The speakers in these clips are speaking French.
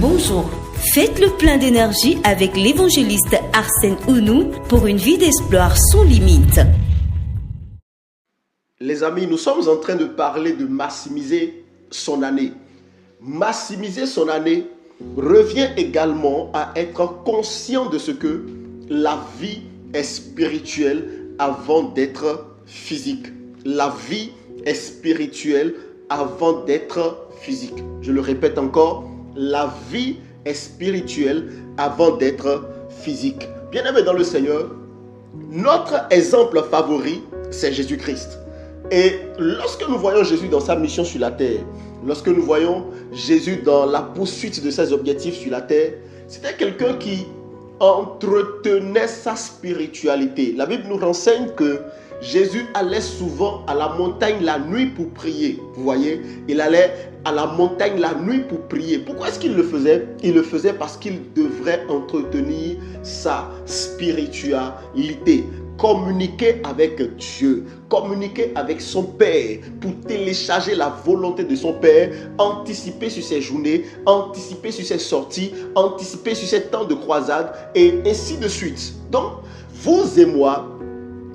Bonjour, faites le plein d'énergie avec l'évangéliste Arsène Ounou pour une vie d'espoir sans limite. Les amis, nous sommes en train de parler de maximiser son année. Maximiser son année revient également à être conscient de ce que la vie est spirituelle avant d'être physique. La vie est spirituelle avant d'être physique. Je le répète encore, la vie est spirituelle avant d'être physique. Bien-aimés dans le Seigneur, notre exemple favori, c'est Jésus-Christ. Et lorsque nous voyons Jésus dans sa mission sur la terre, lorsque nous voyons Jésus dans la poursuite de ses objectifs sur la terre, c'était quelqu'un qui entretenait sa spiritualité. La Bible nous renseigne que Jésus allait souvent à la montagne la nuit pour prier. Vous voyez, il allait à la montagne la nuit pour prier. Pourquoi est-ce qu'il le faisait? Il le faisait parce qu'il devrait entretenir sa spiritualité. Communiquer avec Dieu, communiquer avec son Père pour télécharger la volonté de son Père, anticiper sur ses journées, anticiper sur ses sorties, anticiper sur ses temps de croisade et ainsi de suite. Donc, vous et moi,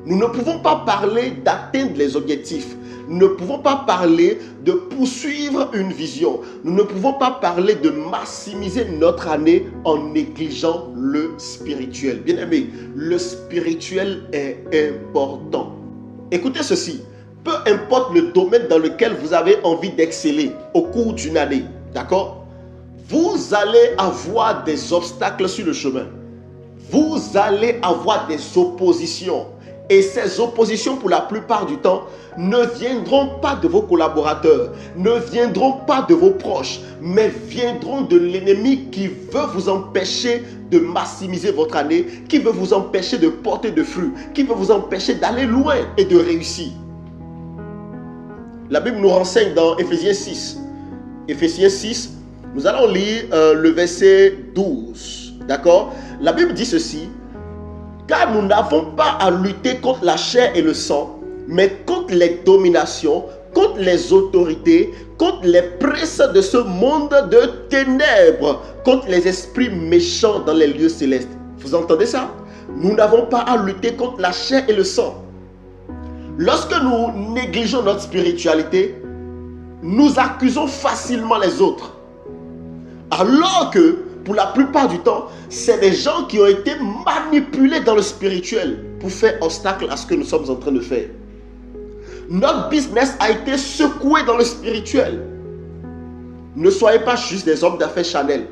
nous ne pouvons pas parler d'atteindre les objectifs. Nous ne pouvons pas parler de poursuivre une vision. Nous ne pouvons pas parler de maximiser notre année en négligeant le spirituel. Bien aimé, le spirituel est important. Écoutez ceci. Peu importe le domaine dans lequel vous avez envie d'exceller au cours d'une année, d'accord? Vous allez avoir des obstacles sur le chemin. Vous allez avoir des oppositions. Et ces oppositions, pour la plupart du temps, ne viendront pas de vos collaborateurs, ne viendront pas de vos proches, mais viendront de l'ennemi qui veut vous empêcher de maximiser votre année, qui veut vous empêcher de porter de fruits, qui veut vous empêcher d'aller loin et de réussir. La Bible nous renseigne dans Éphésiens 6. Éphésiens 6, nous allons lire le verset 12. D'accord? La Bible dit ceci. Car nous n'avons pas à lutter contre la chair et le sang, mais contre les dominations, contre les autorités, contre les princes de ce monde de ténèbres, contre les esprits méchants dans les lieux célestes. Vous entendez ça? Nous n'avons pas à lutter contre la chair et le sang. Lorsque nous négligeons notre spiritualité, nous accusons facilement les autres. Alors que pour la plupart du temps, c'est des gens qui ont été manipulés dans le spirituel pour faire obstacle à ce que nous sommes en train de faire. Notre business a été secoué dans le spirituel. Ne soyez pas juste des hommes d'affaires charnels.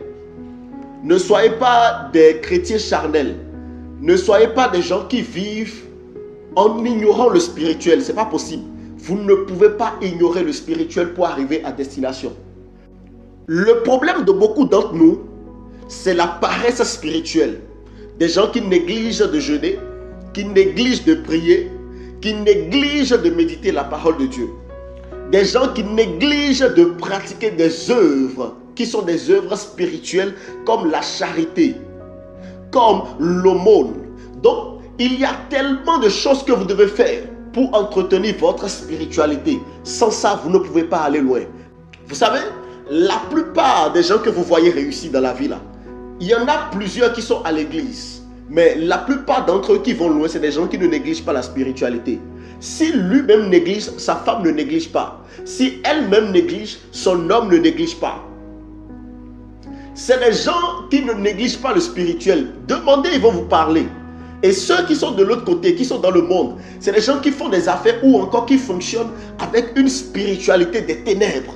Ne soyez pas des chrétiens charnels. Ne soyez pas des gens qui vivent en ignorant le spirituel. Ce n'est pas possible. Vous ne pouvez pas ignorer le spirituel pour arriver à destination. Le problème de beaucoup d'entre nous, c'est la paresse spirituelle. Des gens qui négligent de jeûner, qui négligent de prier, qui négligent de méditer la parole de Dieu. Des gens qui négligent de pratiquer des œuvres qui sont des œuvres spirituelles comme la charité, comme l'aumône. Donc, il y a tellement de choses que vous devez faire pour entretenir votre spiritualité. Sans ça, vous ne pouvez pas aller loin. Vous savez, la plupart des gens que vous voyez réussir dans la vie là, il y en a plusieurs qui sont à l'église. Mais la plupart d'entre eux qui vont loin, c'est des gens qui ne négligent pas la spiritualité. Si lui-même néglige, sa femme ne néglige pas. Si elle-même néglige, son homme ne néglige pas. C'est des gens qui ne négligent pas le spirituel. Demandez, ils vont vous parler. Et ceux qui sont de l'autre côté, qui sont dans le monde, c'est des gens qui font des affaires ou encore qui fonctionnent avec une spiritualité des ténèbres.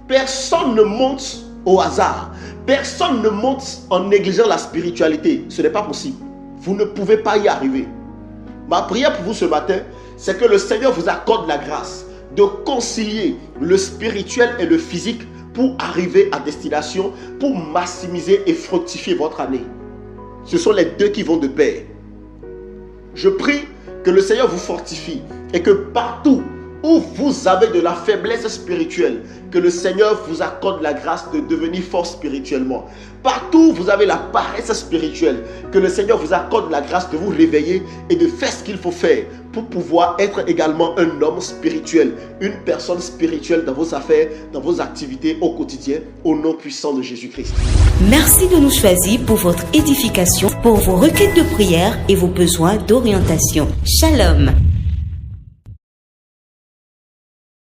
Personne ne monte au hasard. Personne ne monte en négligeant la spiritualité. Ce n'est pas possible. Vous ne pouvez pas y arriver. Ma prière pour vous ce matin, c'est que le Seigneur vous accorde la grâce de concilier le spirituel et le physique pour arriver à destination, pour maximiser et fructifier votre année. Ce sont les deux qui vont de pair. Je prie que le Seigneur vous fortifie et que partout où vous avez de la faiblesse spirituelle, que le Seigneur vous accorde la grâce de devenir fort spirituellement. Partout où vous avez la paresse spirituelle, que le Seigneur vous accorde la grâce de vous réveiller et de faire ce qu'il faut faire pour pouvoir être également un homme spirituel, une personne spirituelle dans vos affaires, dans vos activités au quotidien, au nom puissant de Jésus-Christ. Merci de nous choisir pour votre édification, pour vos requêtes de prière et vos besoins d'orientation. Shalom.